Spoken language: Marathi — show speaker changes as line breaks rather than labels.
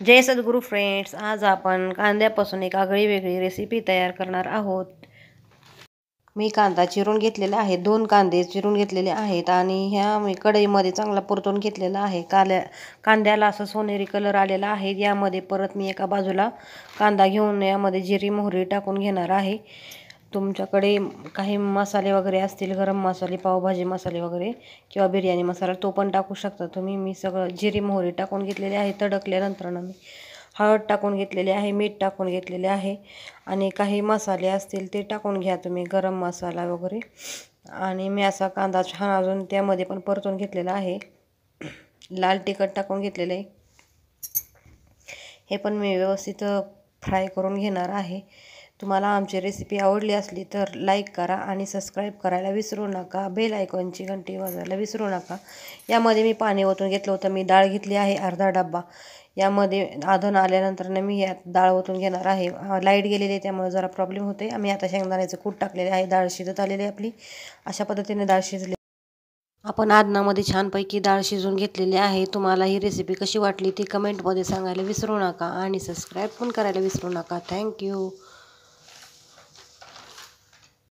जय सद्गुरू फ्रेंड्स, आज आपण कांद्यापासून एक आगळी वेगळी रेसिपी तयार करणार आहोत। मी कांदा चिरून घेतलेला आहे, 2 कांदे चिरून घेतलेले आहेत आणि ह्या मी कढईमध्ये चांगला परतून घेतलेला आहे। कांद्याला असं सोनेरी कलर आलेला आहे। यामध्ये परत मी एका बाजूला कांदा घेऊन यामध्ये जिरी मोहरी टाकून घेणार आहे। तुमच्याकडे काही मसाले वगैरे असतील, गरम मसाले, पावभाजी मसाले वगैरे किंवा बिर्याणी मसाला तो पण टाकू शकता तुम्ही। मी सगळं जिरी मोहरी टाकून घेतलेले आहे। तडकल्यानंतर मी हळद टाकून घेतलेली आहे, मीठ टाकून घेतलेले आहे आणि काही मसाले असतील ते टाकून घ्या तुम्ही, गरम मसाला वगैरे। आणि मी असा कांदा छान अजून त्यामध्ये पण परतून घेतलेला आहे। लाल तिखट टाकून घेतलेले आहे, हे पण मी व्यवस्थित फ्राय करून घेणार आहे। तुम्हाला आमची रेसिपी आवडली असली तर लाईक करा आणि सबस्क्राईब करायला विसरू नका। बेल आयकॉनची घंटी वाजवायला विसरू नका। यामध्ये मी पाणी ओतून घेतलं होतं। मी डाळ घेतली आहे अर्धा डब्बा। यामध्ये आधण आल्यानंतर मी यात डाळ ओतून घेणार आहे। लाईट गेलेली आहे त्यामुळे जरा प्रॉब्लेम होते। आम्ही आता शेंगदाण्याचं कूट टाकलेले आहे। डाळ शिजत आलेली आहे आपली। अशा पद्धतीने डाळ शिजली। आपण आदनामध्ये छानपैकी डाळ शिजून घेतलेली आहे। तुम्हाला ही रेसिपी कशी वाटली ती कमेंटमध्ये सांगायला विसरू नका आणि सबस्क्राईब पण करायला विसरू नका। थँक्यू।